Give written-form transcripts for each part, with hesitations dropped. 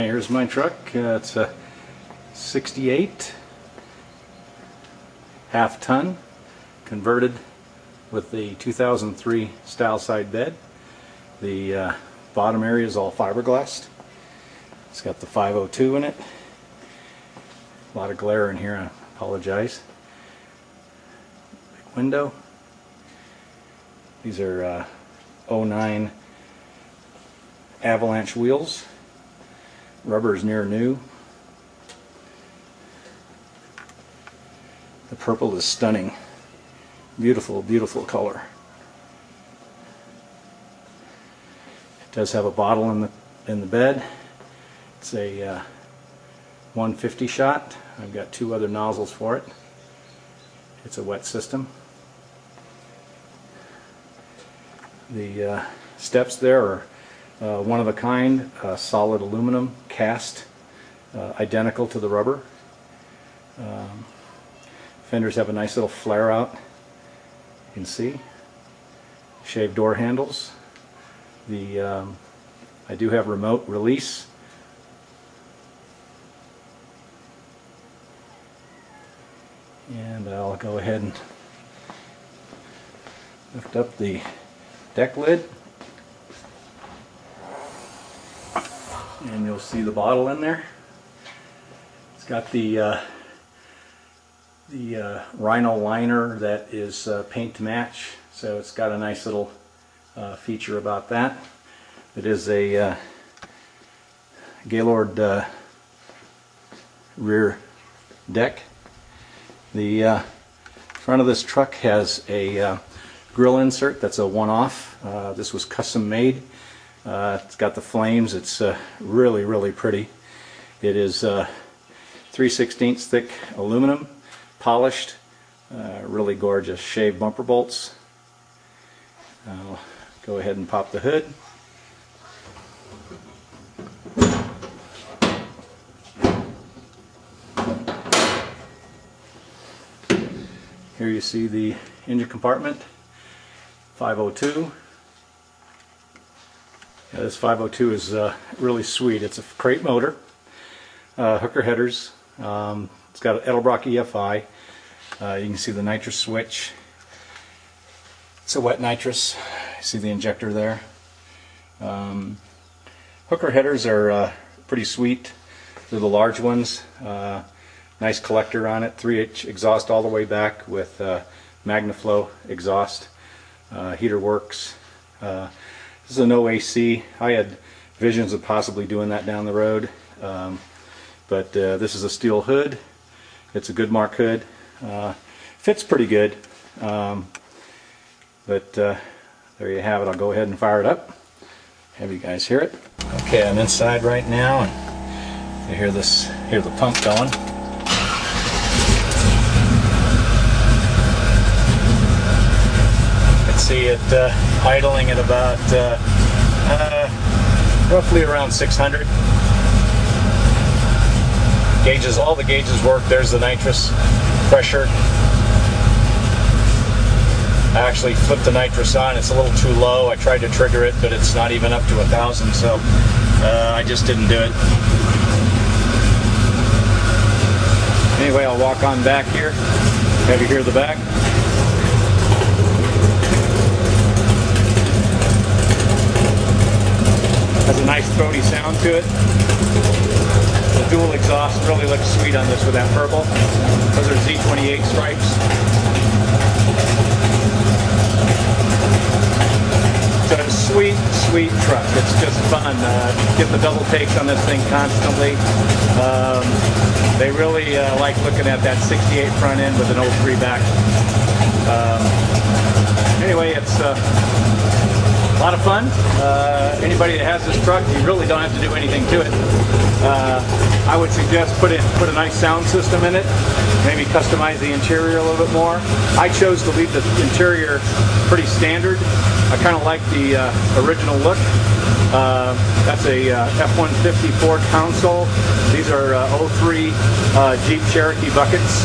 Here's my truck. It's a 68 half-ton converted with the 2003 styleside bed. The bottom area is all fiberglass. It's got the 502 in it. A lot of glare in here, I apologize. Big window. These are 09 Avalanche wheels. Rubber is near new. The purple is stunning. Beautiful, beautiful color. It does have a bottle in the bed. It's a 150 shot. I've got two other nozzles for it. It's a wet system. The steps there are one of a kind, solid aluminum cast, identical to the rubber. Fenders have a nice little flare out, you can see. Shaved door handles. I do have remote release. And I'll go ahead and lift up the deck lid. And you'll see the bottle in there. It's got the Rhino liner that is paint to match, so it's got a nice little feature about that. It is a Gaylord rear deck. The front of this truck has a grill insert that's a one-off. This was custom made. It's got the flames. It's really, really pretty. It is 3/16 thick aluminum, polished, really gorgeous. Shaved bumper bolts. I'll go ahead and pop the hood. Here you see the engine compartment, 502. Yeah, this 502 is really sweet. It's a crate motor, hooker headers. It's got an Edelbrock EFI. You can see the nitrous switch. It's a wet nitrous. You see the injector there. Hooker headers are pretty sweet. They're the large ones. Nice collector on it. 3H exhaust all the way back with MagnaFlow exhaust. Heater works. This is a no AC. I had visions of possibly doing that down the road, but this is a steel hood. It's a Goodmark hood. Fits pretty good, but there you have it. I'll go ahead and fire it up. Have you guys hear it? Okay, I'm inside right now, and you hear the pump going. See it idling at about roughly around 600. Gauges, all the gauges work. There's the nitrous pressure. I actually flipped the nitrous on. It's a little too low. I tried to trigger it, but it's not even up to 1,000, so I just didn't do it. Anyway, I'll walk on back here. Have you hear the back? Has a nice throaty sound to it. The dual exhaust really looks sweet on this with that purple. Those are Z28 stripes. It's a sweet, sweet truck. It's just fun. Get the double takes on this thing constantly. They really like looking at that 68 front end with an 03 back. Anyway, it's a lot of fun. Anybody that has this truck, you really don't have to do anything to it. I would suggest put a nice sound system in it, maybe customize the interior a little bit more. I chose to leave the interior pretty standard. I kind of like the original look. That's a F-150 Ford console. These are 03 Jeep Cherokee buckets.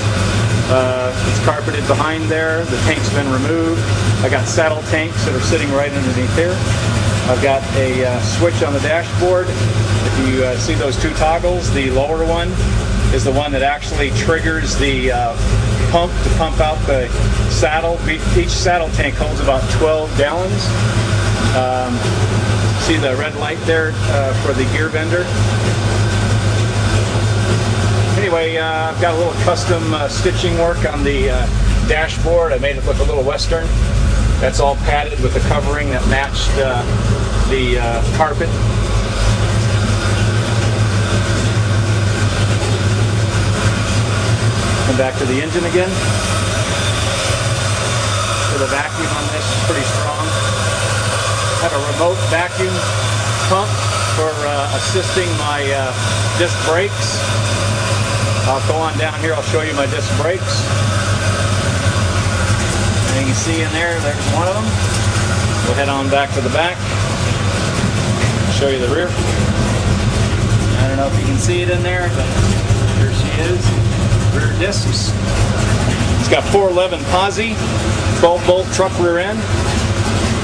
It's carpeted behind there. The tank's been removed. I got saddle tanks that are sitting right underneath here. I've got a switch on the dashboard. If you see those two toggles, the lower one is the one that actually triggers the pump to pump out the saddle. Each saddle tank holds about 12 gallons. See the red light there for the gear bender. Anyway, I've got a little custom stitching work on the dashboard. I made it look a little Western. That's all padded with a covering that matched the carpet. Come back to the engine again. So the vacuum on this is pretty strong. I have a remote vacuum pump for assisting my disc brakes. I'll go on down here, I'll show you my disc brakes. And you can see in there, there's one of them. We'll head on back to the back. Show you the rear. I don't know if you can see it in there, but here she is. Rear discs. It's got 411 posi, 12-bolt truck rear end.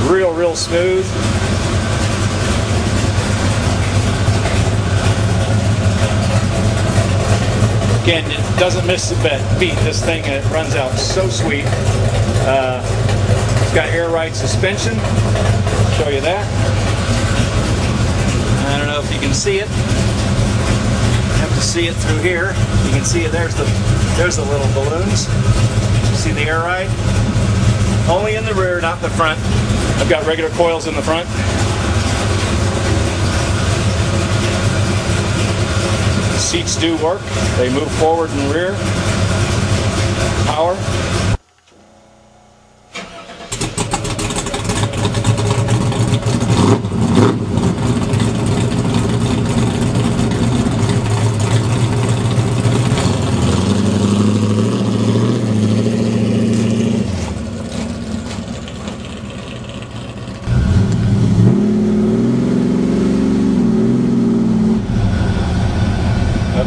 Real smooth. Again, it doesn't miss a beat. This thing, it runs out so sweet. It's got air ride suspension. Show you that. I don't know if you can see it. You have to see it through here. You can see it. There's the little balloons. See the air ride? Only in the rear, not the front. I've got regular coils in the front. The seats do work. They move forward and rear. Power.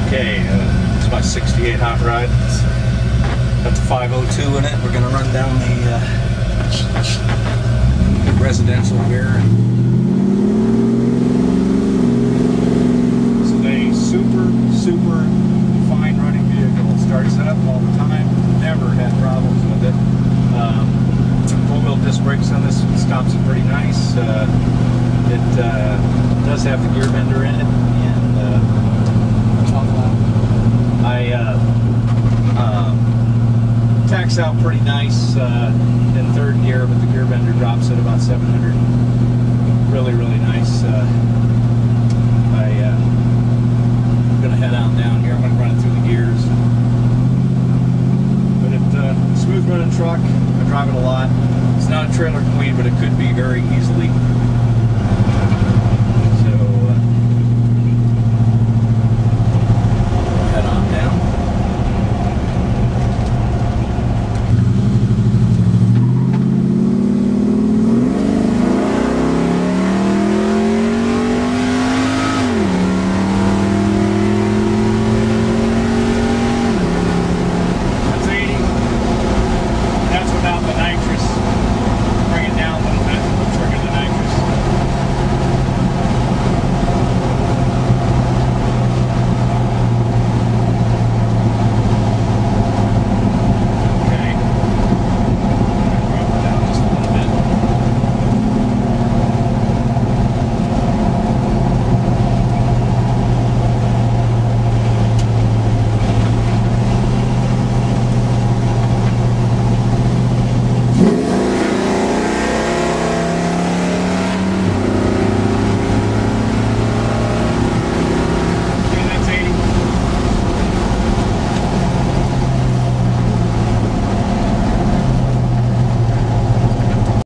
Okay, it's my 68 hot rod. It's got the 502 in it. We're going to run down the residential here. This is a super fine running vehicle. It starts it up all the time. Never had problems with it. Four-wheel disc brakes on this stops it pretty nice. It does have the gear bender in it, and tax out pretty nice in third gear, but the gear bender drops at about 700. Really nice.